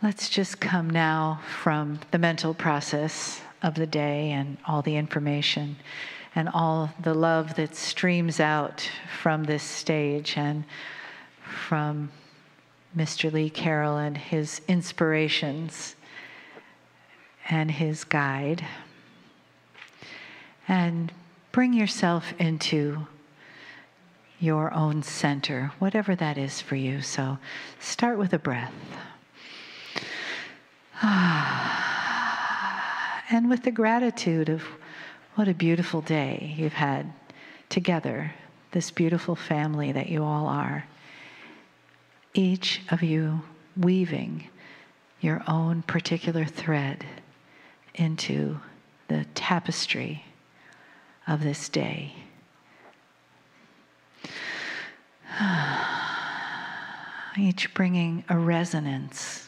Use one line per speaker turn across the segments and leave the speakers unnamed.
Let's just come now from the mental process of the day and all the information and all the love that streams out from this stage and from Mr. Lee Carroll and his inspirations and his guide. And bring yourself into your own center, whatever that is for you. So start with a breath. And with the gratitude of what a beautiful day you've had together, this beautiful family that you all are. Each of you weaving your own particular thread into the tapestry of this day. Each bringing a resonance.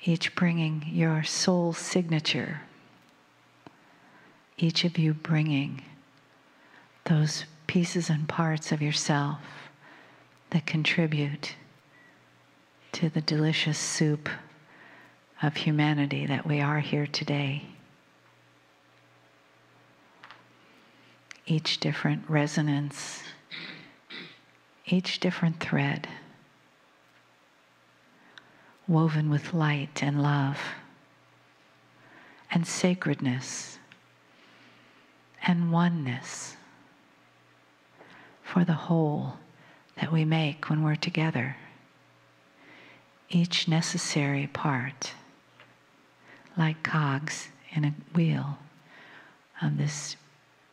Each bringing your soul signature. Each of you bringing those pieces and parts of yourself that contribute to the delicious soup of humanity that we are here today. Each different resonance, each different thread, woven with light and love and sacredness and oneness for the whole that we make when we're together. Each necessary part, like cogs in a wheel of this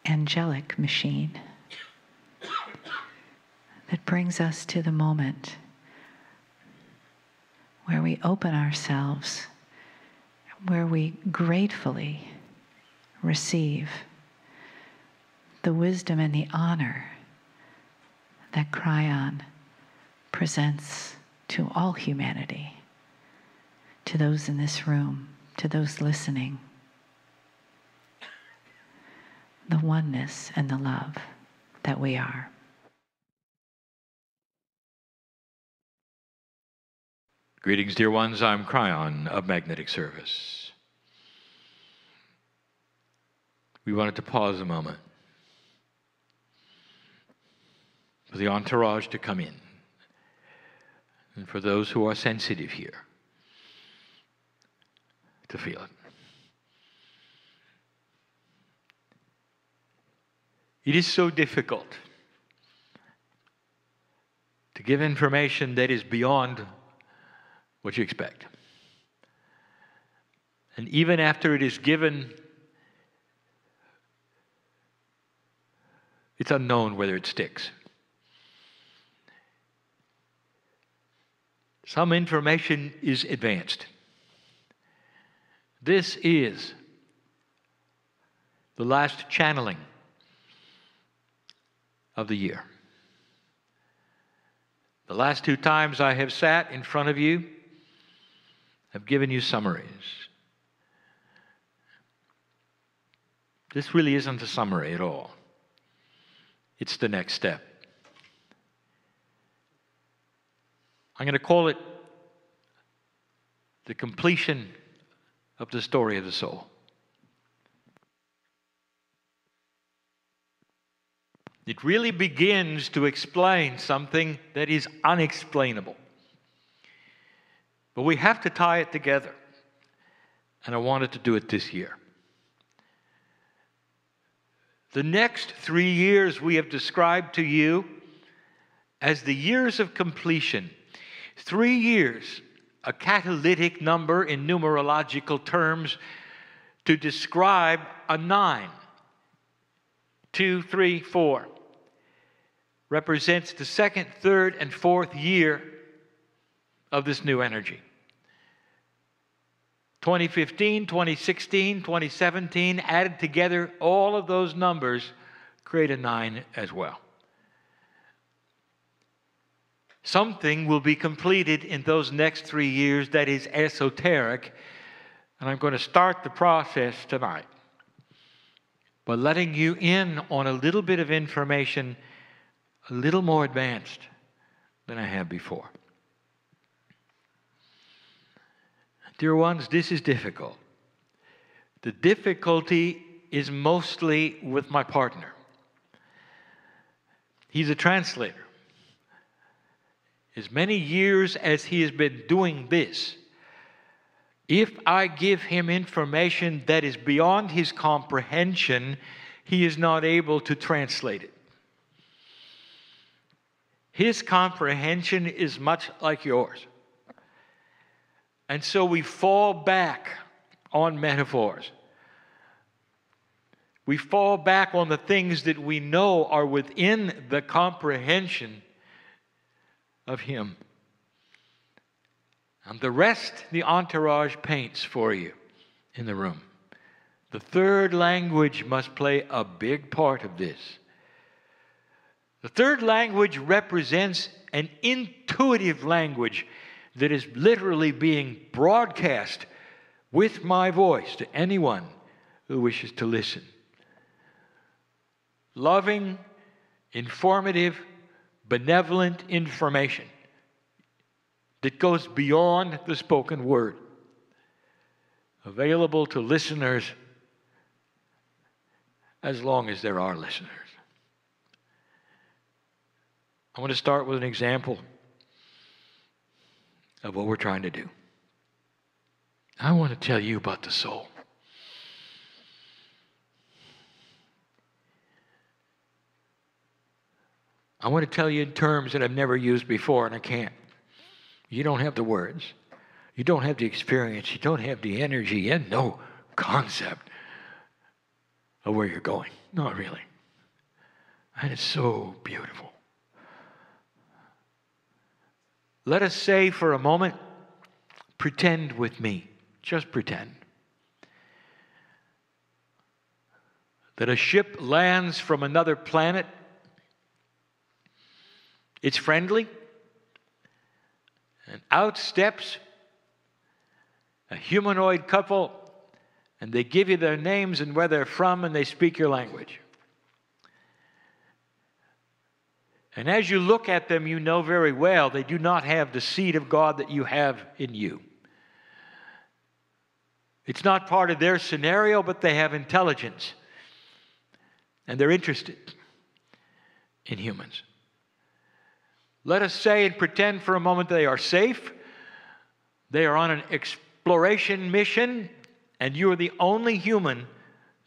angelic machine that brings us to the moment where we open ourselves, where we gratefully receive the wisdom and the honor that Kryon presents to all humanity, to those in this room, to those listening. The oneness and the love that we are.
Greetings, dear ones. I'm Kryon of Magnetic Service. We wanted to pause a moment for the entourage to come in, and for those who are sensitive here to feel it. It is so difficult to give information that is beyond what you expect. And even after it is given, it's unknown whether it sticks. Some information is advanced. This is the last channeling of the year. The last 2 times I have sat in front of you, I've given you summaries. This really isn't a summary at all. It's the next step. I'm going to call it the completion of the story of the soul. It really begins to explain something that is unexplainable. But we have to tie it together. And I wanted to do it this year. The next 3 years we have described to you as the years of completion. 3 years, a catalytic number in numerological terms to describe a 9. 2, 3, 4 represents the 2nd, 3rd, and 4th year of this new energy. 2015, 2016, 2017, added together, all of those numbers create a 9 as well. Something will be completed in those next 3 years that is esoteric, and I'm going to start the process tonight by letting you in on a little bit of information a little more advanced than I have before. Dear ones, this is difficult. The difficulty is mostly with my partner. He's a translator. As many years as he has been doing this, if I give him information that is beyond his comprehension, he is not able to translate it. His comprehension is much like yours. And so we fall back on metaphors. We fall back on the things that we know are within the comprehension of him. And the rest, the entourage paints for you in the room. The third language must play a big part of this. The third language represents an intuitive language that is literally being broadcast with my voice to anyone who wishes to listen. Loving, informative, benevolent information that goes beyond the spoken word, available to listeners as long as there are listeners. I want to start with an example of what we're trying to do. I want to tell you about the soul. I want to tell you in terms that I've never used before, and I can't. You don't have the words. You don't have the experience. You don't have the energy and no concept of where you're going. Not really. And it's so beautiful. Let us say for a moment, pretend with me. Just pretend. That a ship lands from another planet. It's friendly. And out steps a humanoid couple, and they give you their names and where they're from, and they speak your language. And as you look at them, you know very well they do not have the seed of God that you have in you. It's not part of their scenario, but they have intelligence. And they're interested in humans. Let us say and pretend for a moment they are safe. They are on an exploration mission, and you are the only human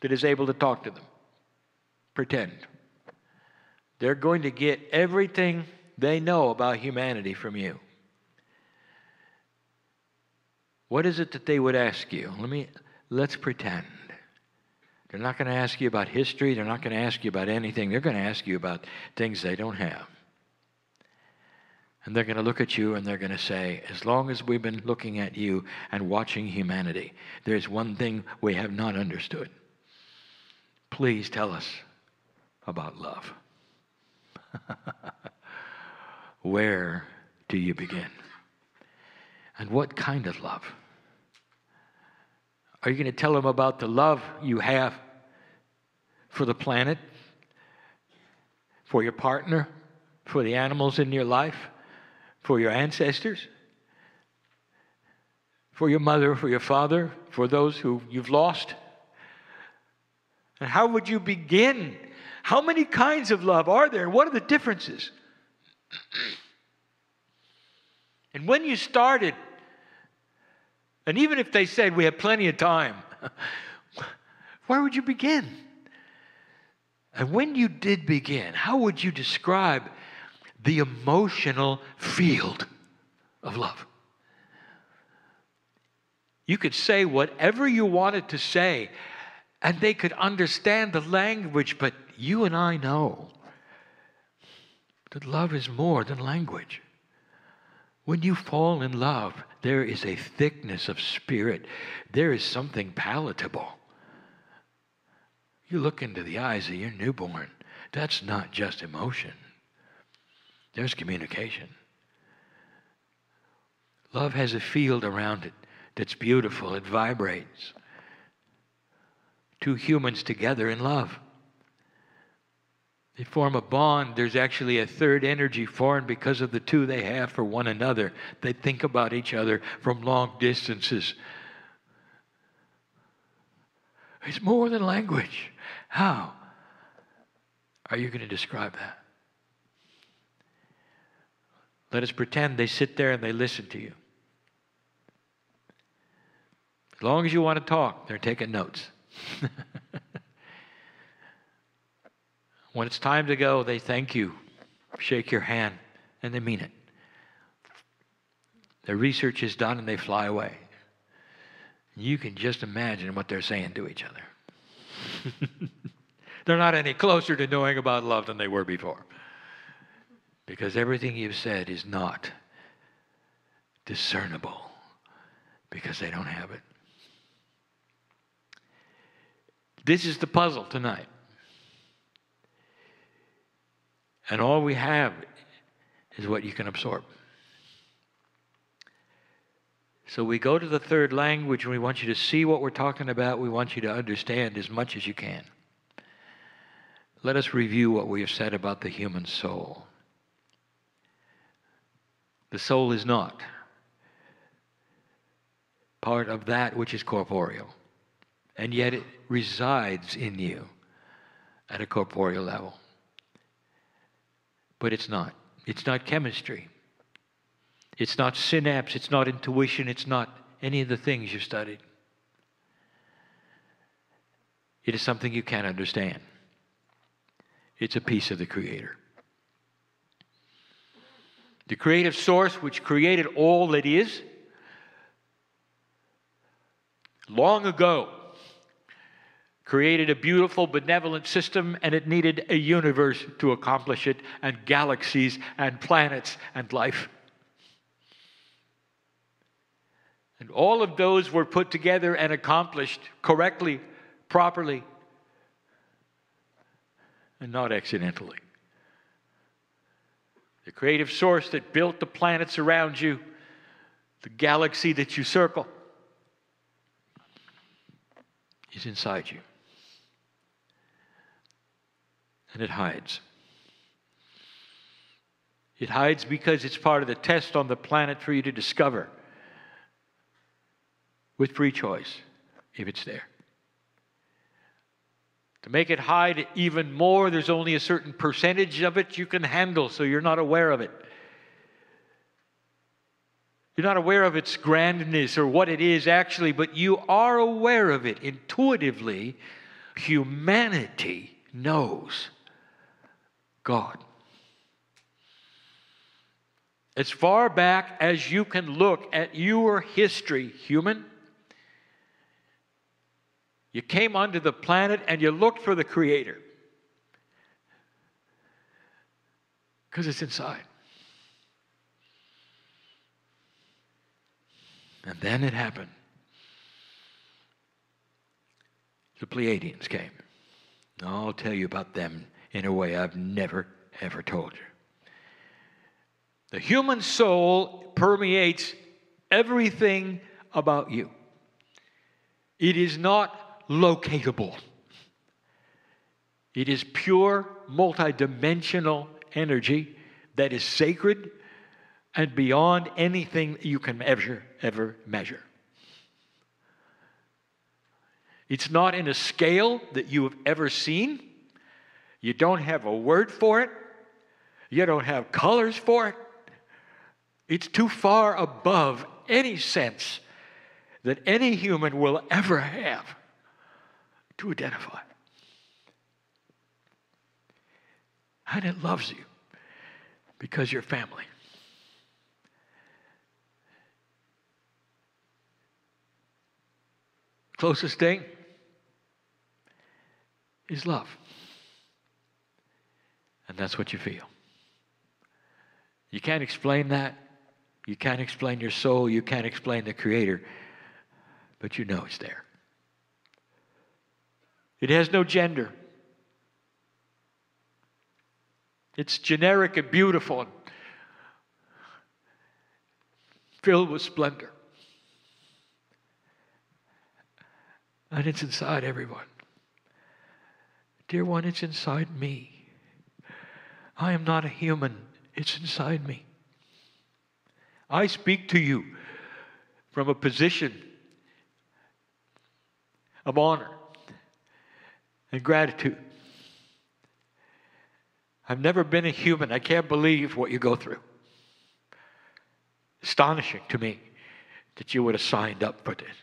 that is able to talk to them. Pretend. They're going to get everything they know about humanity from you. What is it that they would ask you? Let's pretend. They're not going to ask you about history. They're not going to ask you about anything. They're going to ask you about things they don't have. And they're going to look at you and they're going to say, as long as we've been looking at you and watching humanity, there's one thing we have not understood. Please tell us about love. Where do you begin? And what kind of love? Are you going to tell them about the love you have for the planet, for your partner, for the animals in your life, for your ancestors, for your mother, for your father, for those who you've lost? And how would you begin? How many kinds of love are there? What are the differences? And when you started, and even if they said we have plenty of time, where would you begin? And when you did begin, how would you describe the emotional field of love? You could say whatever you wanted to say, and they could understand the language, but you and I know that love is more than language. When you fall in love, there is a thickness of spirit. There is something palatable. You look into the eyes of your newborn. That's not just emotion. There's communication. Love has a field around it that's beautiful. It vibrates. Two humans together in love. They form a bond. There's actually a third energy formed because of the two they have for one another. They think about each other from long distances. It's more than language. How are you going to describe that? Let us pretend they sit there and they listen to you. As long as you want to talk, they're taking notes. When it's time to go, they thank you, shake your hand, and they mean it. Their research is done and they fly away. You can just imagine what they're saying to each other. They're not any closer to knowing about love than they were before. Because everything you've said is not discernible because they don't have it. This is the puzzle tonight. And all we have is what you can absorb. So we go to the third language and we want you to see what we're talking about. We want you to understand as much as you can. Let us review what we have said about the human soul. The soul is not part of that which is corporeal, and yet it resides in you at a corporeal level. But it's not. It's not chemistry. It's not synapse. It's not intuition. It's not any of the things you've studied. It is something you can't understand. It's a piece of the Creator. The creative source which created all that is, long ago, created a beautiful, benevolent system, and it needed a universe to accomplish it, and galaxies, and planets, and life. And all of those were put together and accomplished correctly, properly, and not accidentally. The creative source that built the planets around you, the galaxy that you circle, is inside you. And it hides. It hides because it's part of the test on the planet for you to discover with free choice if it's there. To make it hide even more, there's only a certain percentage of it you can handle, so you're not aware of it. You're not aware of its grandness or what it is actually, but you are aware of it intuitively. Humanity knows God. As far back as you can look at your history, human, you came onto the planet and you looked for the Creator. Because it's inside. And then it happened. The Pleiadians came. I'll tell you about them in a way I've never, ever told you. The human soul permeates everything about you. It is not locatable. It is pure, multidimensional energy that is sacred and beyond anything you can ever measure. It's not in a scale that you have ever seen. You don't have a word for it. You don't have colors for it. It's too far above any sense that any human will ever have to identify. And it loves you because you're family. Closest thing is love. And that's what you feel. You can't explain that. You can't explain your soul. You can't explain the Creator. But you know it's there. It has no gender. It's generic and beautiful and filled with splendor. And it's inside everyone. Dear one, it's inside me. I am not a human. It's inside me. I speak to you from a position of honor and gratitude. I've never been a human. I can't believe what you go through. Astonishing to me that you would have signed up for this.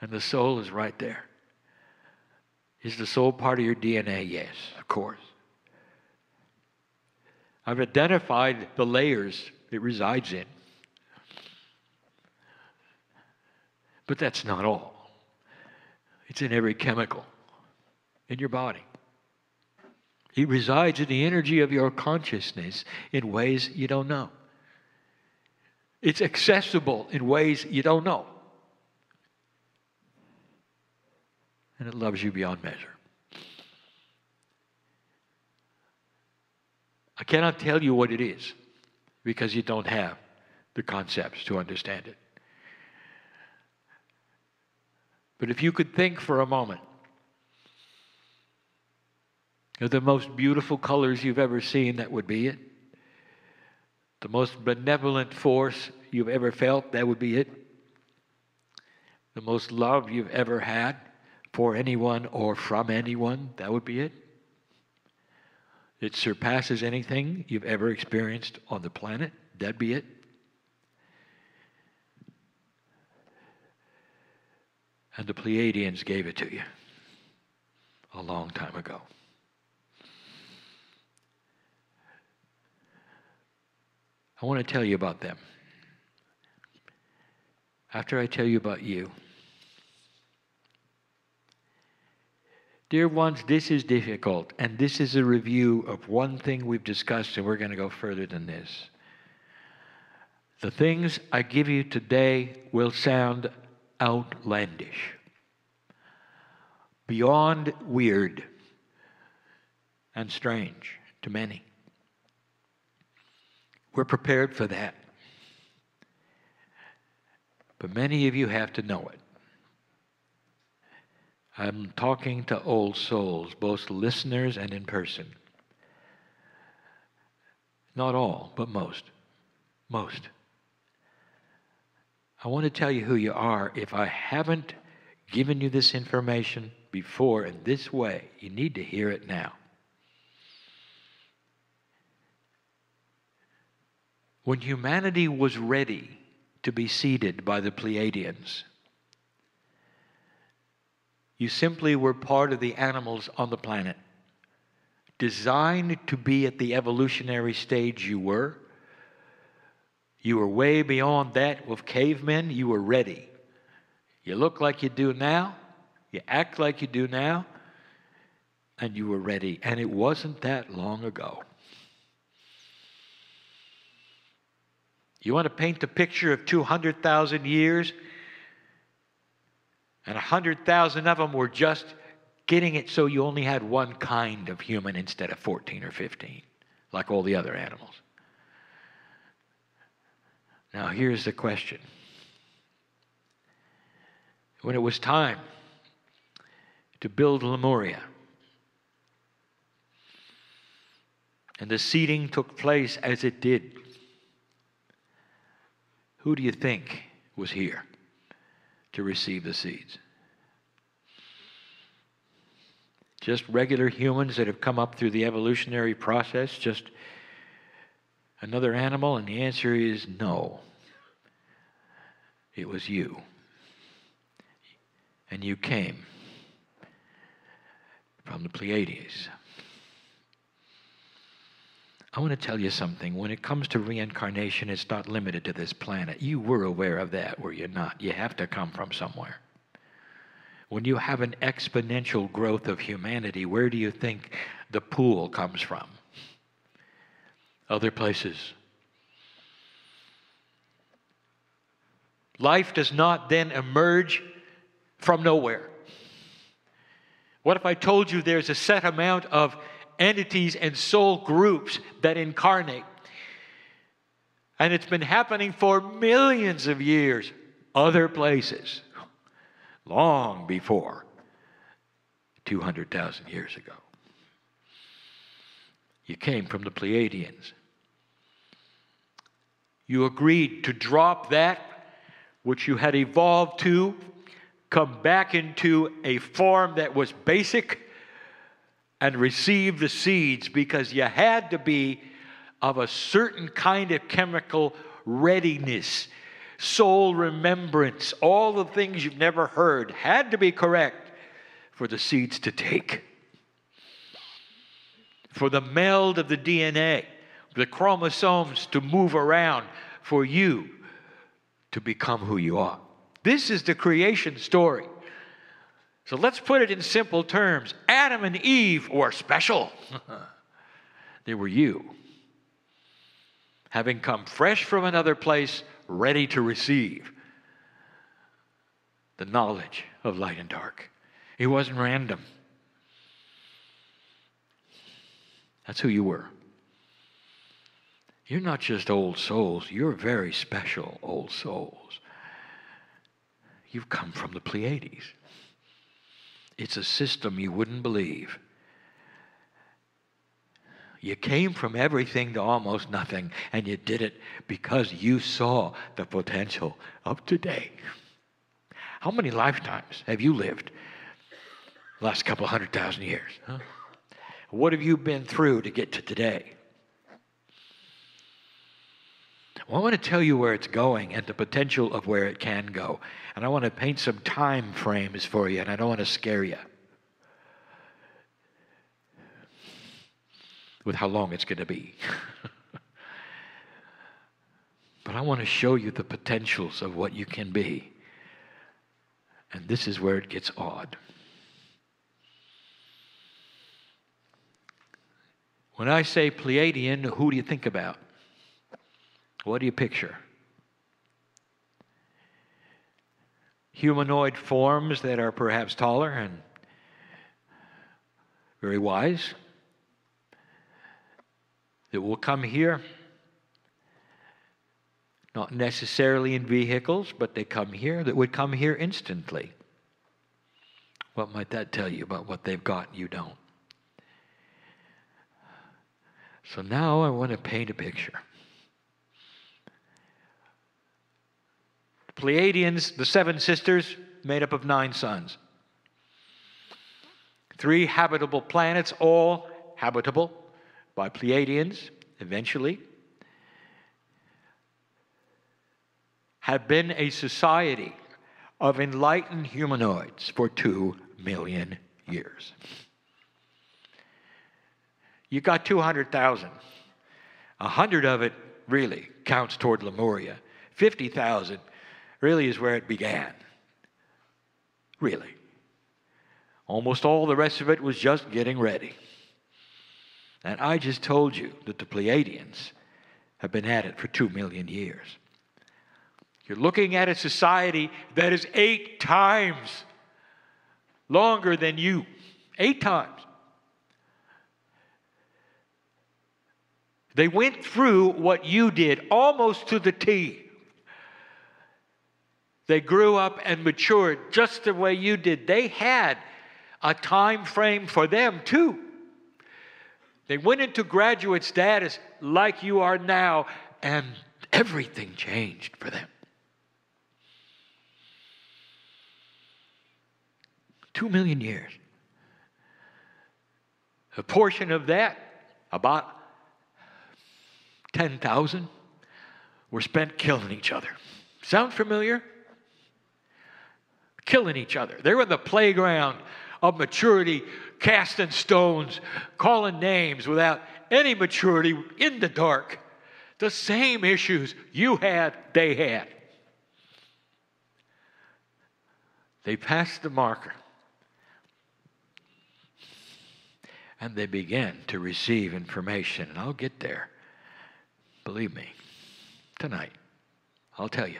And the soul is right there. Is the soul part of your DNA? Yes, of course. I've identified the layers it resides in. But that's not all. It's in every chemical in your body. It resides in the energy of your consciousness in ways you don't know. It's accessible in ways you don't know. And it loves you beyond measure. I cannot tell you what it is because you don't have the concepts to understand it. But if you could think for a moment of the most beautiful colors you've ever seen, that would be it. The most benevolent force you've ever felt, that would be it. The most love you've ever had for anyone or from anyone, that would be it. It surpasses anything you've ever experienced on the planet, that'd be it. And the Pleiadians gave it to you a long time ago. I want to tell you about them. After I tell you about you, dear ones, this is difficult, and this is a review of one thing we've discussed, and we're going to go further than this. The things I give you today will sound outlandish, beyond weird and strange to many. We're prepared for that. But many of you have to know it. I'm talking to old souls, both listeners and in person. Not all, but most. Most. I want to tell you who you are. If I haven't given you this information before in this way, you need to hear it now. When humanity was ready to be seeded by the Pleiadians, you simply were part of the animals on the planet, designed to be at the evolutionary stage you were. You were way beyond that with cavemen. You were ready. You look like you do now. You act like you do now. And you were ready. And it wasn't that long ago. You want to paint a picture of 200,000 years? And 100,000 of them were just getting it so you only had one kind of human instead of 14 or 15, like all the other animals. Now here's the question. When it was time to build Lemuria, and the seeding took place as it did, who do you think was here to receive the seeds? Just regular humans that have come up through the evolutionary process? Just another animal? And the answer is no. It was you. And you came from the Pleiades. I want to tell you something. When it comes to reincarnation, it's not limited to this planet. You were aware of that, were you not? You have to come from somewhere. When you have an exponential growth of humanity, where do you think the pool comes from? Other places. Life does not then emerge from nowhere. What if I told you there's a set amount of entities and soul groups that incarnate? And it's been happening for millions of years, other places, long before 200,000 years ago. You came from the Pleiadians. You agreed to drop that which you had evolved to, come back into a form that was basic, and receive the seeds because you had to be of a certain kind of chemical readiness, soul remembrance, all the things you've never heard had to be correct for the seeds to take. For the meld of the DNA, the chromosomes to move around, for you to become who you are. This is the creation story. So let's put it in simple terms. Adam and Eve were special. They were you, having come fresh from another place, ready to receive the knowledge of light and dark. It wasn't random. That's who you were. You're not just old souls. You're very special old souls. You've come from the Pleiades. It's a system you wouldn't believe. You came from everything to almost nothing, and you did it because you saw the potential of today. How many lifetimes have you lived the last couple 100,000 years? Huh? What have you been through to get to today? Well, I want to tell you where it's going and the potential of where it can go. And I want to paint some time frames for you, and I don't want to scare you with how long it's going to be. But I want to show you the potentials of what you can be. And this is where it gets odd. When I say Pleiadian, who do you think about? What do you picture? Humanoid forms that are perhaps taller and very wise, that will come here, not necessarily in vehicles, but they come here, that would come here instantly. What might that tell you about what they've got and you don't? So now I want to paint a picture. Pleiadians, the 7 sisters, made up of 9 sons. 3 habitable planets, all habitable by Pleiadians, eventually. Have been a society of enlightened humanoids for 2 million years. You got 200,000. 100 of it really counts toward Lemuria. 50,000 really is where it began. Really. Almost all the rest of it was just getting ready. And I just told you that the Pleiadians have been at it for 2 million years. You're looking at a society that is 8 times longer than you. 8 times. They went through what you did almost to the T. They grew up and matured just the way you did. They had a time frame for them too. They went into graduate status like you are now, and everything changed for them. 2 million years. A portion of that, about 10,000, were spent killing each other. Sound familiar? Killing each other. They were in the playground of maturity, casting stones, calling names without any maturity, in the dark. The same issues you had, they had. They passed the marker. And they began to receive information. And I'll get there. Believe me. Tonight. I'll tell you.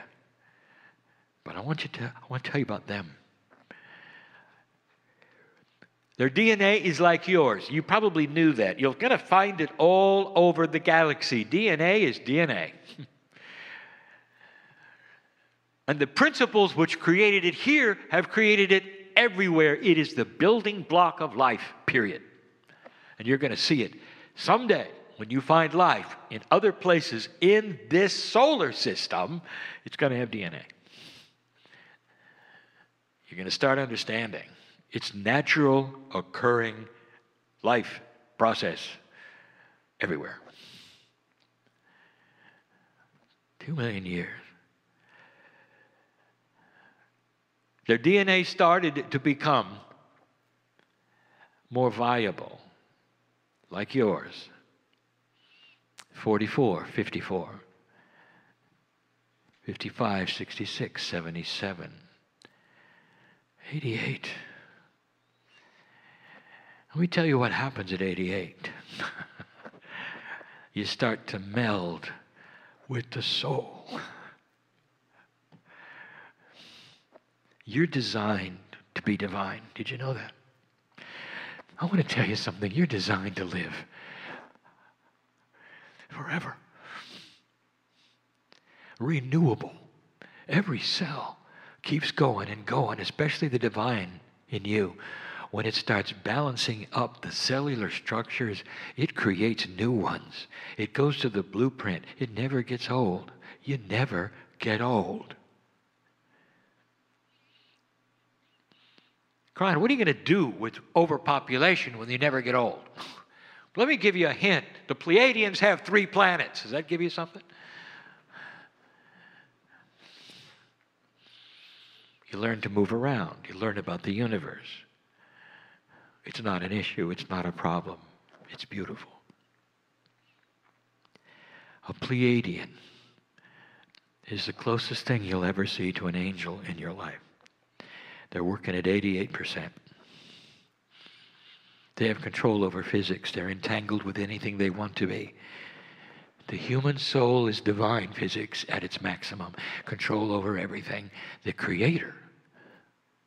But I want to tell you about them. Their DNA is like yours. You probably knew that. You're going to find it all over the galaxy. DNA is DNA. And the principles which created it here have created it everywhere. It is the building block of life, period. And you're going to see it someday, when you find life in other places in this solar system, it's going to have DNA. You're going to start understanding it's natural occurring life process everywhere. 2 million years. Their DNA started to become more viable, like yours. 44, 54, 55, 66, 77, 88. Let me tell you what happens at 88. You start to meld with the soul. You're designed to be divine. Did you know that? I want to tell you something. You're designed to live forever. Renewable. Every cell keeps going and going, especially the divine in you. When it starts balancing up the cellular structures, it creates new ones. It goes to the blueprint. It never gets old. You never get old. Kryon, what are you going to do with overpopulation when you never get old? Let me give you a hint. The Pleiadians have 3 planets. Does that give you something? You learn to move around. You learn about the universe. It's not an issue. It's not a problem. It's beautiful. A Pleiadian is the closest thing you'll ever see to an angel in your life. They're working at 88%. They have control over physics. They're entangled with anything they want to be. The human soul is divine physics at its maximum. Control over everything. The Creator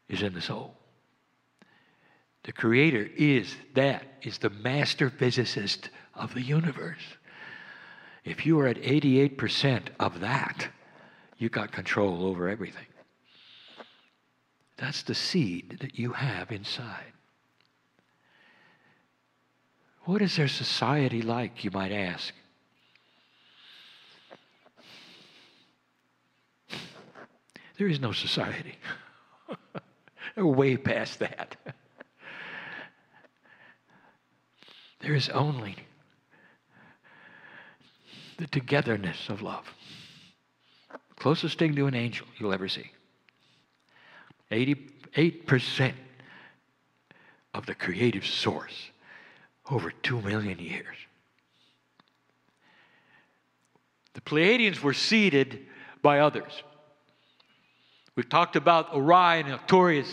is in the soul. The Creator is the master physicist of the universe. If you are at 88% of that, you got control over everything. That's the seed that you have inside. What is their society like, you might ask? There is no society. They're way past that. There is only the togetherness of love. Closest thing to an angel you'll ever see. 88% of the creative source over 2 million years. The Pleiadians were seeded by others. We've talked about Orion and Arcturus.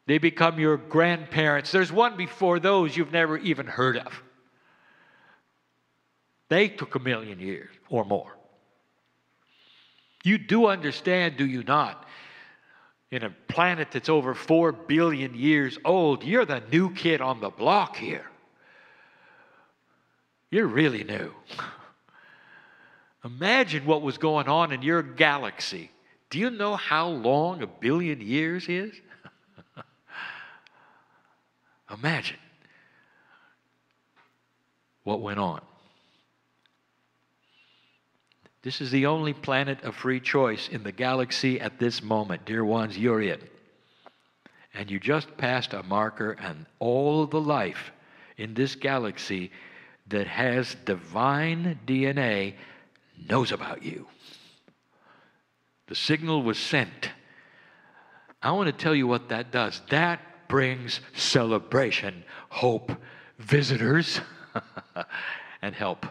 They become your grandparents. There's one before those you've never even heard of. They took 1 million years or more. You do understand, do you not? In a planet that's over 4 billion years old, you're the new kid on the block here. You're really new. Imagine what was going on in your galaxy. Do you know how long 1 billion years is? Imagine what went on. This is the only planet of free choice in the galaxy at this moment. Dear ones, you're it. And you just passed a marker, and all the life in this galaxy that has divine DNA knows about you. The signal was sent. I want to tell you what that does. That brings celebration, hope, visitors, and help.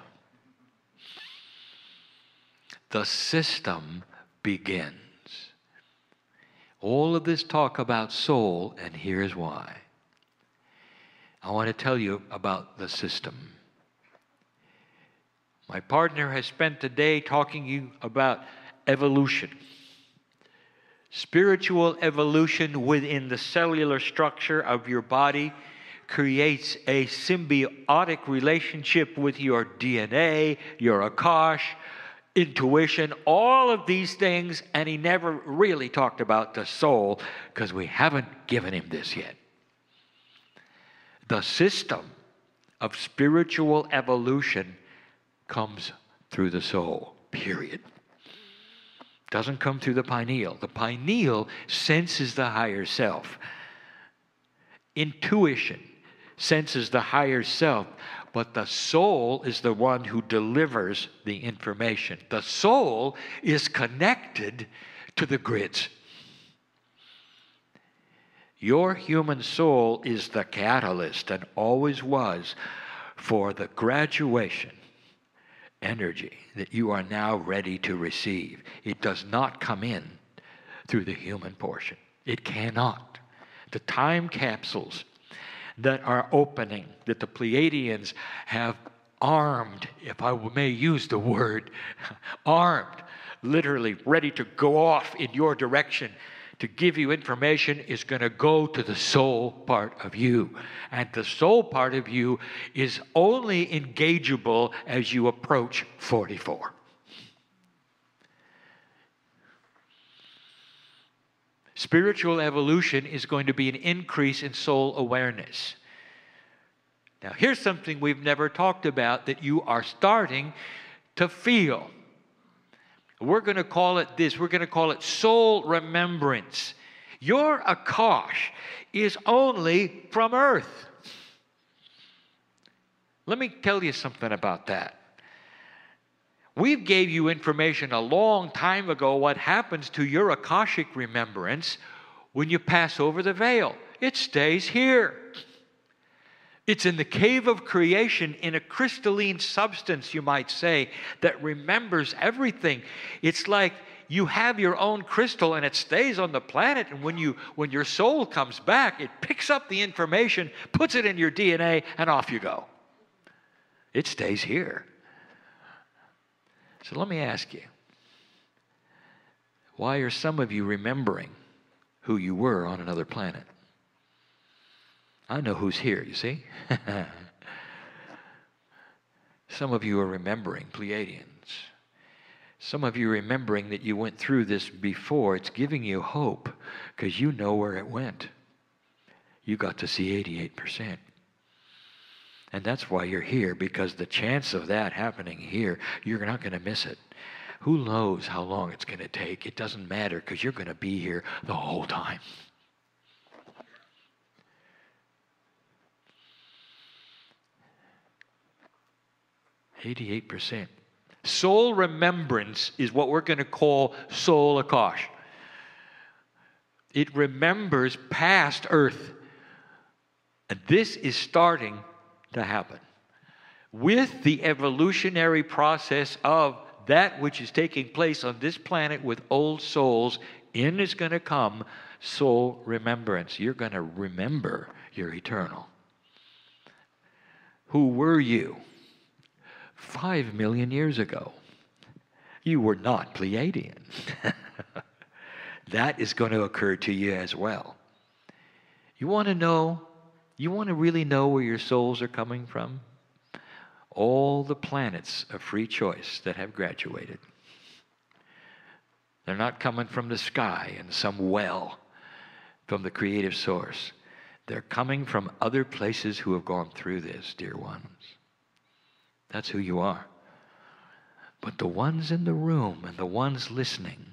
The system begins. All of this talk about soul, and here's why. I want to tell you about the system. My partner has spent the day talking to you about evolution. Spiritual evolution within the cellular structure of your body creates a symbiotic relationship with your DNA, your Akash, intuition, all of these things, and he never really talked about the soul because we haven't given him this yet. The system of spiritual evolution comes through the soul, period. Doesn't come through the pineal. The pineal senses the higher self. Intuition senses the higher self, but the soul is the one who delivers the information. The soul is connected to the grids. Your human soul is the catalyst, and always was, for the graduation energy that you are now ready to receive. It does not come in through the human portion. It cannot. The time capsules that are opening, that the Pleiadians have armed, if I may use the word, armed, literally ready to go off in your direction to give you information, is going to go to the soul part of you. And the soul part of you is only engageable as you approach 44. Spiritual evolution is going to be an increase in soul awareness. Now, here's something we've never talked about that you are starting to feel. We're going to call it this. We're going to call it soul remembrance. Your Akash is only from Earth. Let me tell you something about that. We gave you information a long time ago what happens to your Akashic remembrance when you pass over the veil. It stays here. It's in the cave of creation, in a crystalline substance, you might say, that remembers everything. It's like you have your own crystal and it stays on the planet, and when your soul comes back, it picks up the information, puts it in your DNA, and off you go. It stays here. So let me ask you, why are some of you remembering who you were on another planet? I know who's here, you see? Some of you are remembering, Pleiadians. Some of you are remembering that you went through this before. It's giving you hope because you know where it went. You got to see 88%. And that's why you're here, because the chance of that happening here, you're not going to miss it. Who knows how long it's going to take? It doesn't matter because you're going to be here the whole time. %. Soul remembrance is what we're going to call soul Akash. It remembers past Earth. And this is starting to happen. With the evolutionary process of that which is taking place on this planet with old souls, in is going to come soul remembrance. You're going to remember your eternal. Who were you 5 million years ago? You were not Pleiadian. That is going to occur to you as well. You want to know, you want to really know where your souls are coming from? All the planets of free choice that have graduated. They're not coming from the sky in some well from the creative source. They're coming from other places who have gone through this, dear ones. That's who you are. But the ones in the room and the ones listening,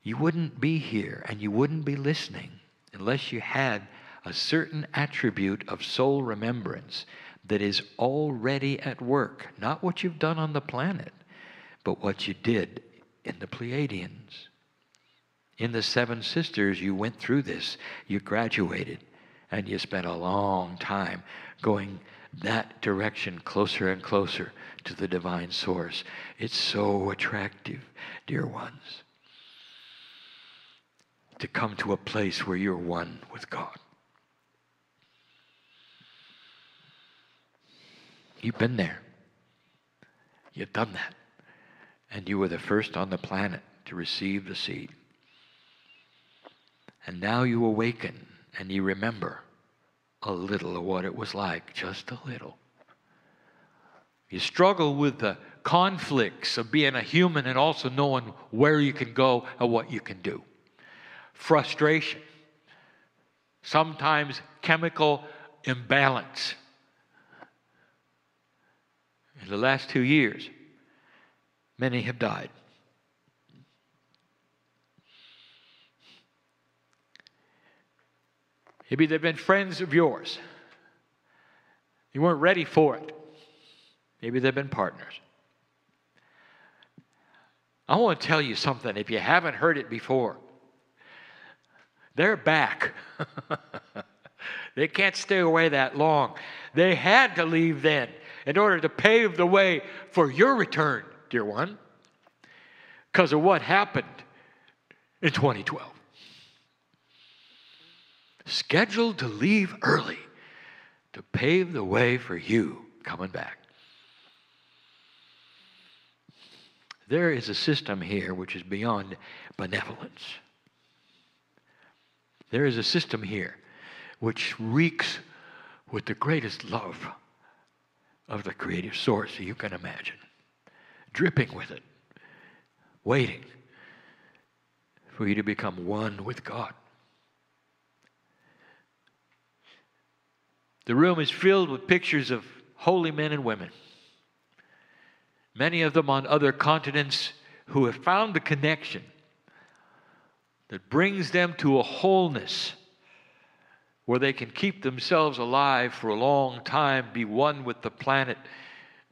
you wouldn't be here and you wouldn't be listening unless you had a certain attribute of soul remembrance that is already at work. Not what you've done on the planet, but what you did in the Pleiadians. In the Seven Sisters, you went through this. You graduated, and you spent a long time going that direction, closer and closer to the divine source. It's so attractive, dear ones, to come to a place where you're one with God. You've been there. You've done that. And you were the first on the planet to receive the seed. And now you awaken and you remember a little of what it was like, just a little. You struggle with the conflicts of being a human and also knowing where you can go and what you can do. Frustration. Sometimes chemical imbalance. In the last 2 years, many have died. Maybe they've been friends of yours. You weren't ready for it. Maybe they've been partners. I want to tell you something if you haven't heard it before. They're back. They can't stay away that long. They had to leave then in order to pave the way for your return, dear one, because of what happened in 2012. Scheduled to leave early to pave the way for you coming back. There is a system here which is beyond benevolence. There is a system here which reeks with the greatest love of the creative source you can imagine, dripping with it, waiting for you to become one with God. The room is filled with pictures of holy men and women, many of them on other continents, who have found the connection that brings them to a wholeness where they can keep themselves alive for a long time, be one with the planet,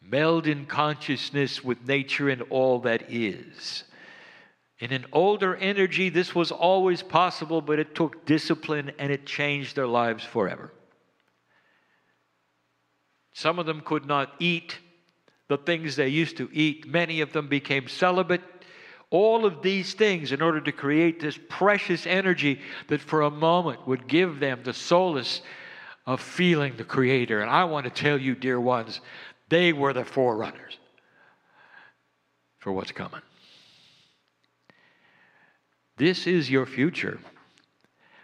meld in consciousness with nature and all that is. In an older energy, this was always possible, but it took discipline and it changed their lives forever. Some of them could not eat the things they used to eat. Many of them became celibate. All of these things in order to create this precious energy that for a moment would give them the solace of feeling the Creator. And I want to tell you, dear ones, they were the forerunners for what's coming. This is your future.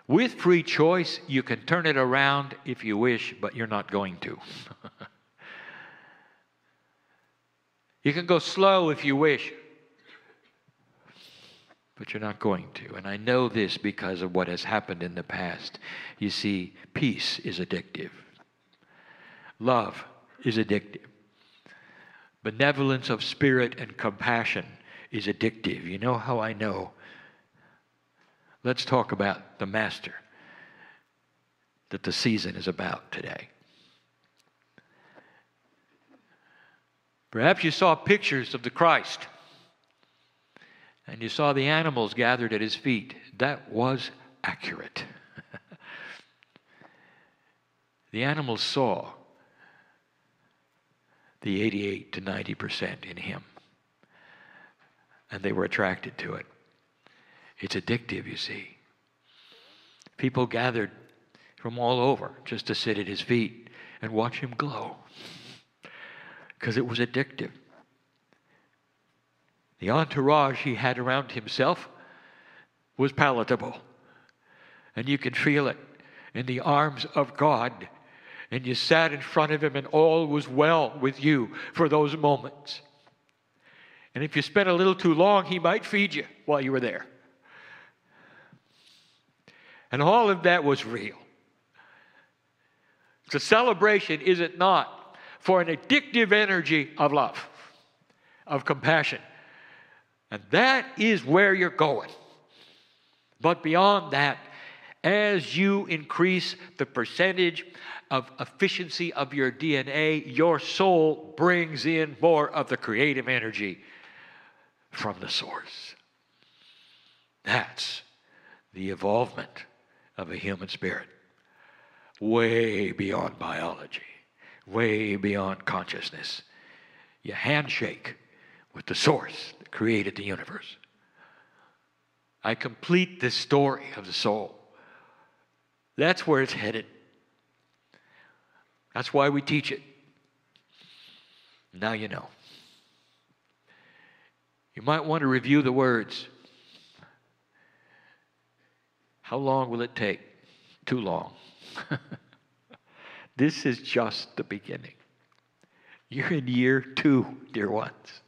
With free choice, you can turn it around if you wish, but you're not going to. You can go slow if you wish, but you're not going to. And I know this because of what has happened in the past. You see, peace is addictive. Love is addictive. Benevolence of spirit and compassion is addictive. You know how I know? Let's talk about the master that the season is about today. Perhaps you saw pictures of the Christ and you saw the animals gathered at his feet. That was accurate. The animals saw the 88 to 90% in him, and they were attracted to it. It's addictive, you see. People gathered from all over just to sit at his feet and watch him glow, because it was addictive. The entourage he had around himself was palatable, and you could feel it in the arms of God, and you sat in front of him and all was well with you for those moments. And if you spent a little too long, he might feed you while you were there. And all of that was real. It's a celebration, is it not, for an addictive energy of love, of compassion. And that is where you're going. But beyond that, as you increase the percentage of efficiency of your DNA, your soul brings in more of the creative energy from the source. That's the evolvement of a human spirit. Way beyond biology. Way beyond consciousness. You handshake with the source that created the universe. I complete this story of the soul. That's where it's headed. That's why we teach it. Now you know. You might want to review the words. How long will it take? Too long. This is just the beginning. You're in year 2, dear ones.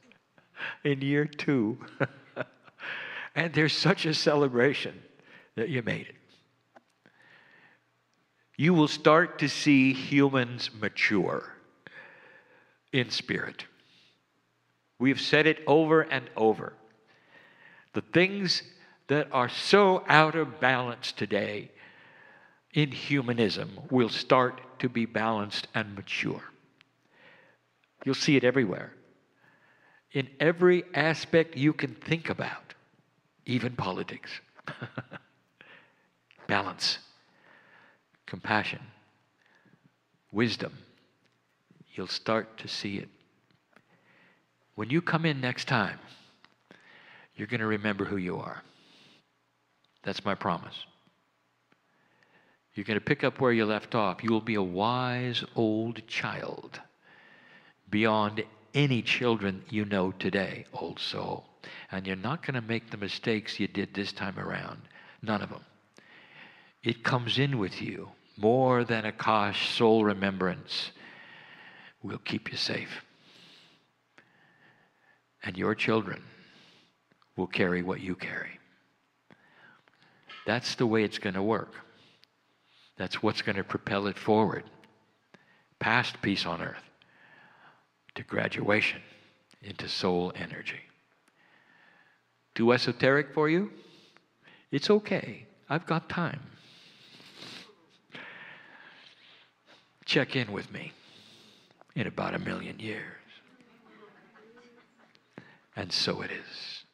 In year 2. And there's such a celebration that you made it. You will start to see humans mature in spirit. We've said it over and over. The things that are so out of balance today in humanism will start to be balanced and mature. You'll see it everywhere. In every aspect you can think about, even politics. Balance, compassion, wisdom. You'll start to see it. When you come in next time, you're going to remember who you are. That's my promise. You're going to pick up where you left off. You will be a wise old child beyond any children you know today, old soul. And you're not going to make the mistakes you did this time around. None of them. It comes in with you more than a Kosh soul remembrance will keep you safe. And your children will carry what you carry. That's the way it's going to work. That's what's going to propel it forward. Past peace on earth to graduation into soul energy. Too esoteric for you? It's okay. I've got time. Check in with me in about 1,000,000 years. And so it is.